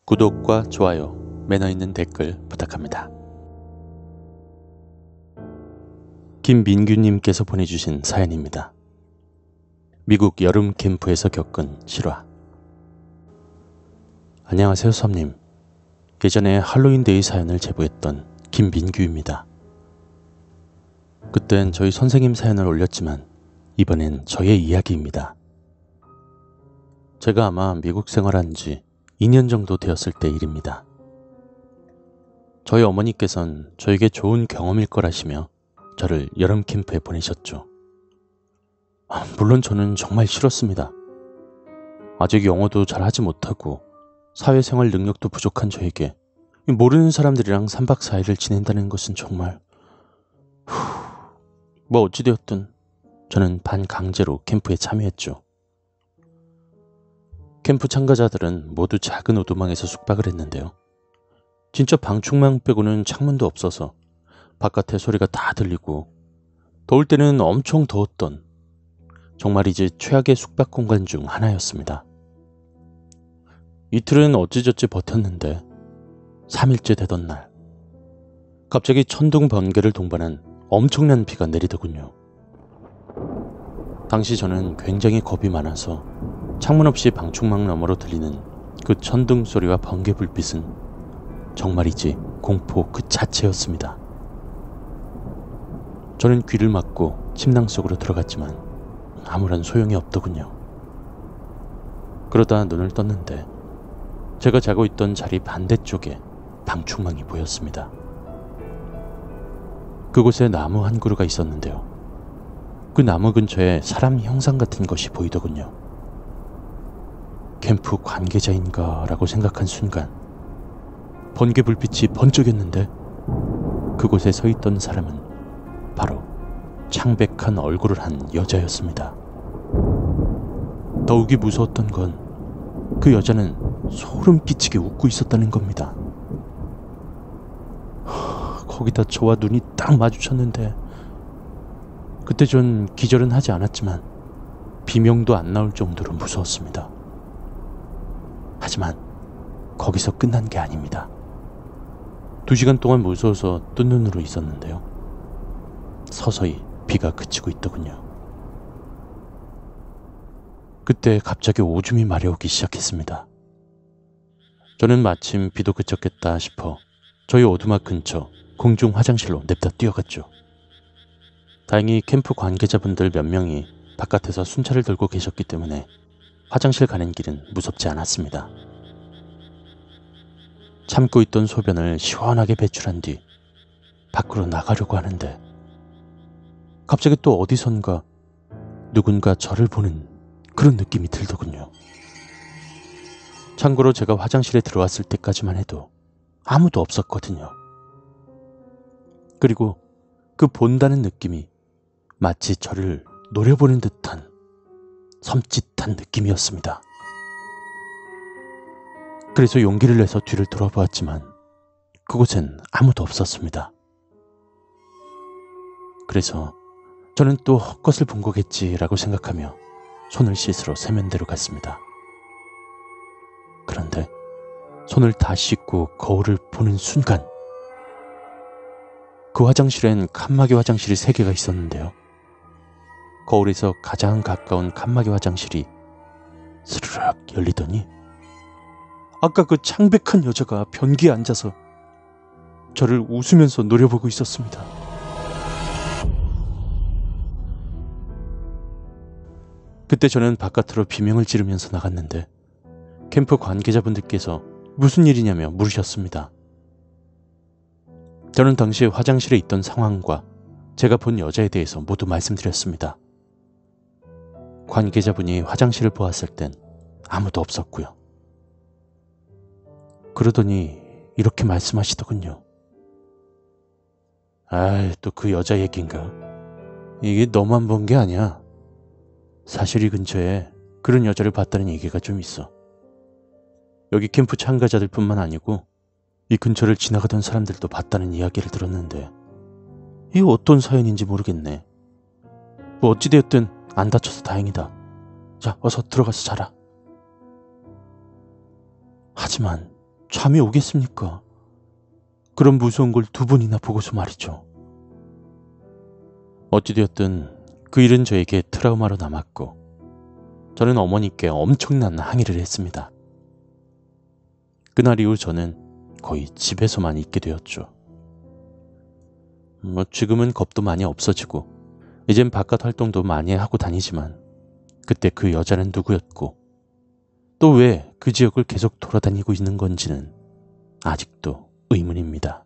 구독과 좋아요, 매너 있는 댓글 부탁합니다. 김민규님께서 보내주신 사연입니다. 미국 여름 캠프에서 겪은 실화. 안녕하세요, 섭님. 예전에 할로윈데이 사연을 제보했던 김민규입니다. 그땐 저희 선생님 사연을 올렸지만 이번엔 저의 이야기입니다. 제가 아마 미국 생활한 지 2년 정도 되었을 때 일입니다. 저희 어머니께서는 저에게 좋은 경험일 거라시며 저를 여름 캠프에 보내셨죠. 물론 저는 정말 싫었습니다. 아직 영어도 잘 하지 못하고 사회생활 능력도 부족한 저에게 모르는 사람들이랑 3박 4일을 지낸다는 것은 정말... 뭐 어찌되었든 저는 반강제로 캠프에 참여했죠. 캠프 참가자들은 모두 작은 오두막에서 숙박을 했는데요. 진짜 방충망 빼고는 창문도 없어서 바깥의 소리가 다 들리고 더울 때는 엄청 더웠던 정말이지 최악의 숙박 공간 중 하나였습니다. 이틀은 어찌저찌 버텼는데 3일째 되던 날 갑자기 천둥 번개를 동반한 엄청난 비가 내리더군요. 당시 저는 굉장히 겁이 많아서 창문 없이 방충망 너머로 들리는 그 천둥 소리와 번개 불빛은 정말이지 공포 그 자체였습니다. 저는 귀를 막고 침낭 속으로 들어갔지만 아무런 소용이 없더군요. 그러다 눈을 떴는데 제가 자고 있던 자리 반대쪽에 방충망이 보였습니다. 그곳에 나무 한 그루가 있었는데요. 그 나무 근처에 사람 형상 같은 것이 보이더군요. 캠프 관계자인가 라고 생각한 순간 번개 불빛이 번쩍였는데 그곳에 서 있던 사람은 바로 창백한 얼굴을 한 여자였습니다. 더욱이 무서웠던 건 그 여자는 소름 끼치게 웃고 있었다는 겁니다. 거기다 저와 눈이 딱 마주쳤는데 그때 전 기절은 하지 않았지만 비명도 안 나올 정도로 무서웠습니다. 하지만 거기서 끝난 게 아닙니다. 2시간 동안 무서워서 뜬 눈으로 있었는데요. 서서히 비가 그치고 있더군요. 그때 갑자기 오줌이 마려우기 시작했습니다. 저는 마침 비도 그쳤겠다 싶어 저희 오두막 근처 공중 화장실로 냅다 뛰어갔죠. 다행히 캠프 관계자분들 몇 명이 바깥에서 순찰을 들고 계셨기 때문에 화장실 가는 길은 무섭지 않았습니다. 참고 있던 소변을 시원하게 배출한 뒤 밖으로 나가려고 하는데 갑자기 또 어디선가 누군가 저를 보는 그런 느낌이 들더군요. 참고로 제가 화장실에 들어왔을 때까지만 해도 아무도 없었거든요. 그리고 그 본다는 느낌이 마치 저를 노려보는 듯한 섬찟한 느낌이었습니다. 그래서 용기를 내서 뒤를 돌아보았지만 그곳엔 아무도 없었습니다. 그래서 저는 또 헛것을 본 거겠지라고 생각하며 손을 씻으러 세면대로 갔습니다. 그런데 손을 다 씻고 거울을 보는 순간 그 화장실엔 칸막이 화장실이 3개가 있었는데요. 거울에서 가장 가까운 칸막이 화장실이 스르륵 열리더니 아까 그 창백한 여자가 변기에 앉아서 저를 웃으면서 노려보고 있었습니다. 그때 저는 바깥으로 비명을 지르면서 나갔는데 캠프 관계자분들께서 무슨 일이냐며 물으셨습니다. 저는 당시 화장실에 있던 상황과 제가 본 여자에 대해서 모두 말씀드렸습니다. 관계자분이 화장실을 보았을 땐 아무도 없었고요. 그러더니 이렇게 말씀하시더군요. 또 그 여자 얘긴가? 이게 너만 본 게 아니야. 사실 이 근처에 그런 여자를 봤다는 얘기가 좀 있어. 여기 캠프 참가자들 뿐만 아니고 이 근처를 지나가던 사람들도 봤다는 이야기를 들었는데 이게 어떤 사연인지 모르겠네. 뭐 어찌되었든 안 다쳐서 다행이다. 자, 어서 들어가서 자라. 하지만 잠이 오겠습니까? 그런 무서운 걸 두 번이나 보고서 말이죠. 어찌되었든 그 일은 저에게 트라우마로 남았고 저는 어머니께 엄청난 항의를 했습니다. 그날 이후 저는 거의 집에서만 있게 되었죠. 지금은 겁도 많이 없어지고 이젠 바깥 활동도 많이 하고 다니지만 그때 그 여자는 누구였고 또 왜 그 지역을 계속 돌아다니고 있는 건지는 아직도 의문입니다.